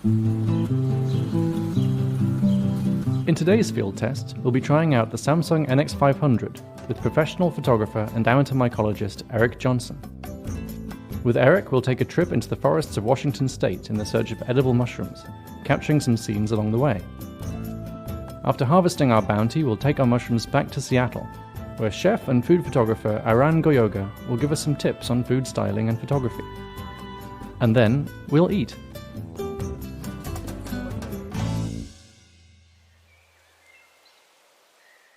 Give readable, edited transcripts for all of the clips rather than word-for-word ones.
In today's field test, we'll be trying out the Samsung NX500 with professional photographer and amateur mycologist Eric Johnson. With Eric, we'll take a trip into the forests of Washington State in the search of edible mushrooms, capturing some scenes along the way. After harvesting our bounty, we'll take our mushrooms back to Seattle, where chef and food photographer Aran Goyoga will give us some tips on food styling and photography. And then we'll eat.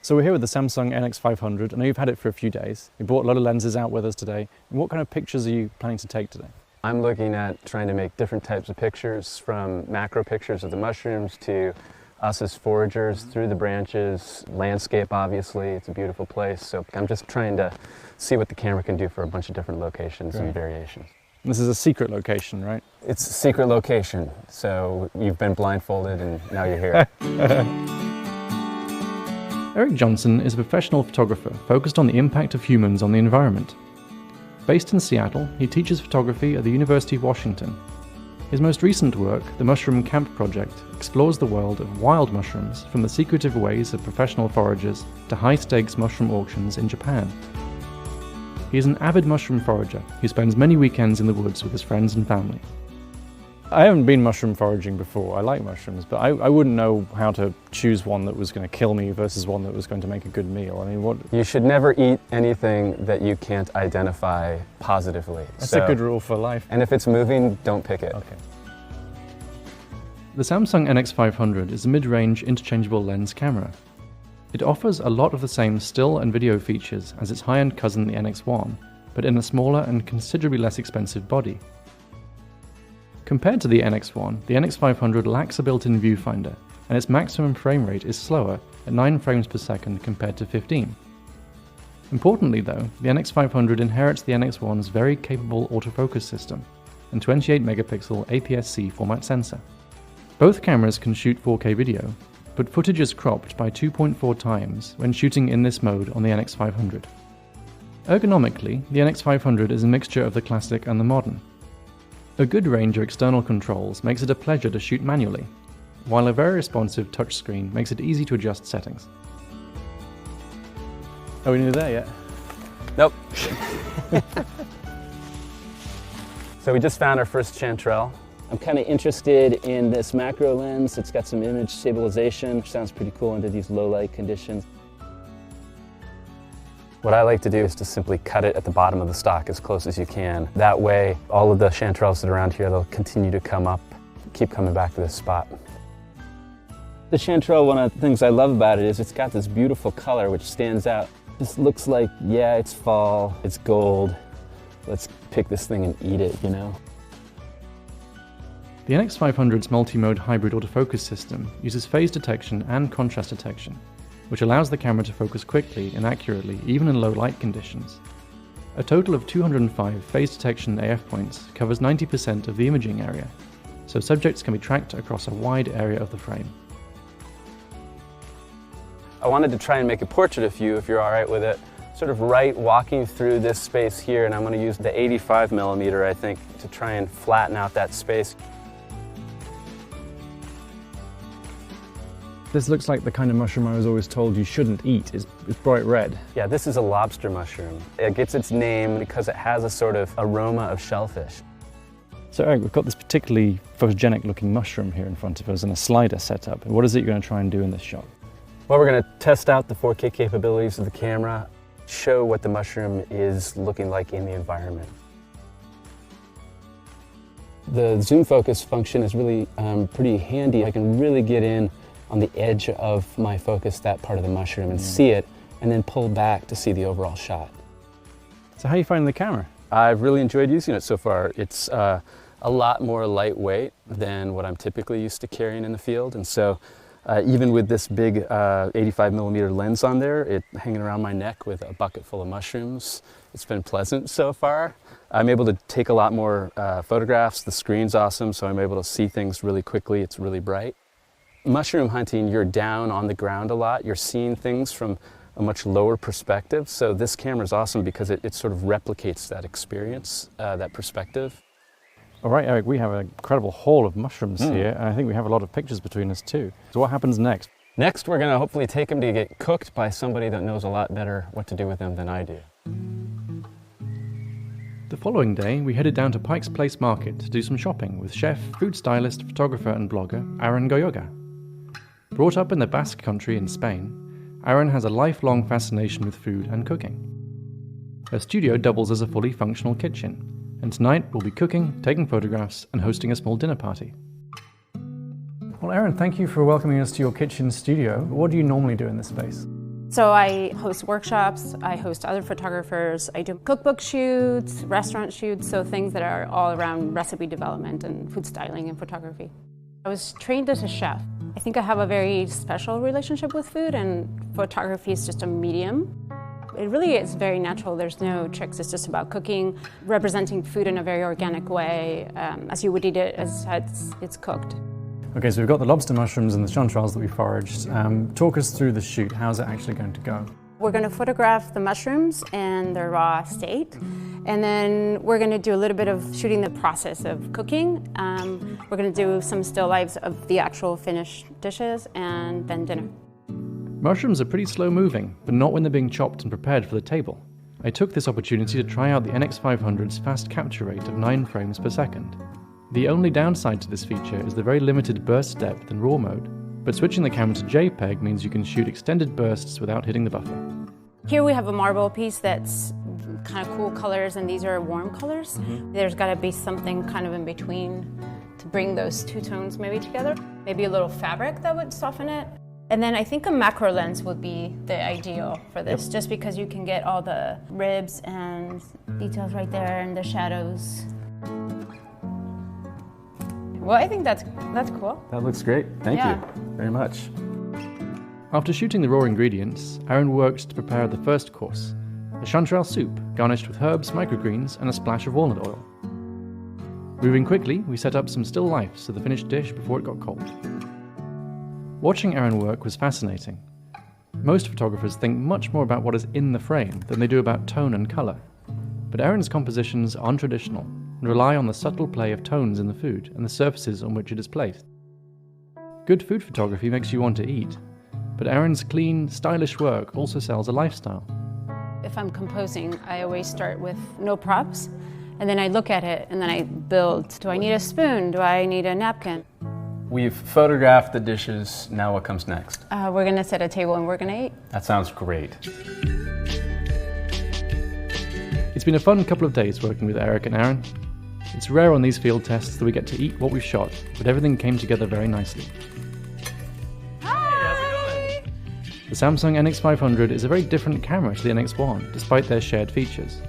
So we're here with the Samsung NX500. I know you've had it for a few days. You brought a lot of lenses out with us today. And what kind of pictures are you planning to take today? I'm looking at trying to make different types of pictures, from macro pictures of the mushrooms to us as foragers through the branches, landscape obviously, it's a beautiful place. So I'm just trying to see what the camera can do for a bunch of different locations and variations. This is a secret location, right? It's a secret location, so you've been blindfolded and now you're here. Eric Johnson is a professional photographer focused on the impact of humans on the environment. Based in Seattle, he teaches photography at the University of Washington. His most recent work, the Mushroom Camp Project, explores the world of wild mushrooms, from the secretive ways of professional foragers to high-stakes mushroom auctions in Japan. He is an avid mushroom forager who spends many weekends in the woods with his friends and family. I haven't been mushroom foraging before. I like mushrooms, but I wouldn't know how to choose one that was going to kill me versus one that was going to make a good meal. I mean, what? You should never eat anything that you can't identify positively. That's a good rule for life. And if it's moving, don't pick it. Okay. The Samsung NX500 is a mid-range interchangeable lens camera. It offers a lot of the same still and video features as its high-end cousin, the NX1, but in a smaller and considerably less expensive body. Compared to the NX1, the NX500 lacks a built-in viewfinder, and its maximum frame rate is slower at 9 frames per second compared to 15. Importantly though, the NX500 inherits the NX1's very capable autofocus system and 28 megapixel APS-C format sensor. Both cameras can shoot 4K video, but footage is cropped by 2.4 times when shooting in this mode on the NX500. Ergonomically, the NX500 is a mixture of the classic and the modern. A good range of external controls makes it a pleasure to shoot manually, while a very responsive touchscreen makes it easy to adjust settings. Are we near there yet? Nope. So we just found our first chanterelle. I'm kind of interested in this macro lens. It's got some image stabilization, which sounds pretty cool under these low light conditions. What I like to do is to simply cut it at the bottom of the stock as close as you can. That way, all of the chanterelles that are around here, they'll continue to come up, keep coming back to this spot. The chanterelle, one of the things I love about it is it's got this beautiful color which stands out. Just looks like, yeah, it's fall, it's gold. Let's pick this thing and eat it, you know? The NX500's multi-mode hybrid autofocus system uses phase detection and contrast detection, which allows the camera to focus quickly and accurately even in low light conditions. A total of 205 phase detection AF points covers 90% of the imaging area, so subjects can be tracked across a wide area of the frame. I wanted to try and make a portrait of you, if you're all right with it, sort of walking through this space here, and I'm going to use the 85mm, I think, to try and flatten out that space. This looks like the kind of mushroom I was always told you shouldn't eat. It's bright red. Yeah, this is a lobster mushroom. It gets its name because it has a sort of aroma of shellfish. So Eric, we've got this particularly photogenic looking mushroom here in front of us and a slider set up. What is it you're going to try and do in this shot? Well, we're going to test out the 4K capabilities of the camera, show what the mushroom is looking like in the environment. The zoom focus function is really pretty handy. I can really get in on the edge of my focus, that part of the mushroom, and see it, and then pull back to see the overall shot. So how are you finding the camera? I've really enjoyed using it so far. It's a lot more lightweight than what I'm typically used to carrying in the field, and so even with this big 85mm lens on there, hanging around my neck with a bucket full of mushrooms, it's been pleasant so far. I'm able to take a lot more photographs. The screen's awesome, so I'm able to see things really quickly. It's really bright. Mushroom hunting, you're down on the ground a lot. You're seeing things from a much lower perspective. So this camera is awesome because it sort of replicates that experience, that perspective. All right, Eric, we have an incredible haul of mushrooms here, and I think we have a lot of pictures between us too. So what happens next? Next, we're gonna hopefully take them to get cooked by somebody that knows a lot better what to do with them than I do. The following day, we headed down to Pike's Place Market to do some shopping with chef, food stylist, photographer and blogger Aaron Goyoga. Brought up in the Basque Country in Spain, Aaron has a lifelong fascination with food and cooking. Her studio doubles as a fully functional kitchen, and tonight we'll be cooking, taking photographs and hosting a small dinner party. Well, Aaron, thank you for welcoming us to your kitchen studio. What do you normally do in this space? So I host workshops, I host other photographers, I do cookbook shoots, restaurant shoots, so things that are all around recipe development and food styling and photography. I was trained as a chef. I think I have a very special relationship with food, and photography is just a medium. It really is very natural. There's no tricks. It's just about cooking, representing food in a very organic way, as you would eat it as it's cooked. Okay, so we've got the lobster mushrooms and the chanterelles that we foraged. Talk us through the shoot. How's it actually going to go? We're going to photograph the mushrooms in their raw state, and then we're going to do a little bit of shooting the process of cooking. We're going to do some still lifes of the actual finished dishes, and then dinner. Mushrooms are pretty slow moving, but not when they're being chopped and prepared for the table. I took this opportunity to try out the NX500's fast capture rate of 9 frames per second. The only downside to this feature is the very limited burst depth in RAW mode, but switching the camera to JPEG means you can shoot extended bursts without hitting the buffer. Here we have a marble piece that's kind of cool colors, and these are warm colors. There's got to be something kind of in between to bring those two tones maybe together. Maybe a little fabric that would soften it. And then I think a macro lens would be the ideal for this, just because you can get all the ribs and details right there and the shadows. Well, I think that's cool. That looks great. Thank you very much. After shooting the raw ingredients, Aaron worked to prepare the first course, a chanterelle soup garnished with herbs, microgreens, and a splash of walnut oil. Moving quickly, we set up some still lifes to the finished dish before it got cold. Watching Aaron work was fascinating. Most photographers think much more about what is in the frame than they do about tone and colour. But Aaron's compositions are untraditional and rely on the subtle play of tones in the food and the surfaces on which it is placed. Good food photography makes you want to eat, but Aaron's clean, stylish work also sells a lifestyle. If I'm composing, I always start with no props, and then I look at it and then I build. Do I need a spoon? Do I need a napkin? We've photographed the dishes. Now what comes next? We're going to set a table and we're going to eat. That sounds great. It's been a fun couple of days working with Eric and Aaron. It's rare on these field tests that we get to eat what we've shot, but everything came together very nicely. Hi! The Samsung NX500 is a very different camera to the NX1, despite their shared features.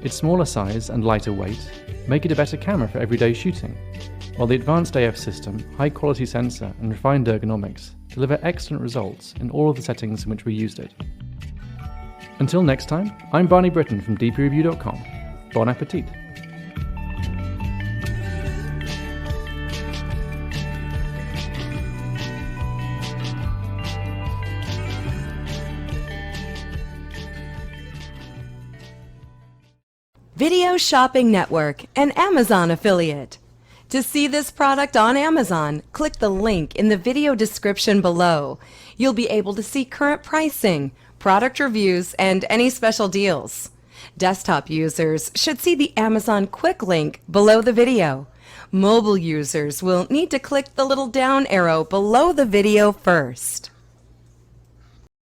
Its smaller size and lighter weight make it a better camera for everyday shooting, while the advanced AF system, high-quality sensor, and refined ergonomics deliver excellent results in all of the settings in which we used it. Until next time, I'm Barney Britton from dpreview.com. Bon appetit! Video Shopping Network, an Amazon affiliate. To see this product on Amazon, click the link in the video description below. You'll be able to see current pricing, product reviews, and any special deals. Desktop users should see the Amazon quick link below the video. Mobile users will need to click the little down arrow below the video first.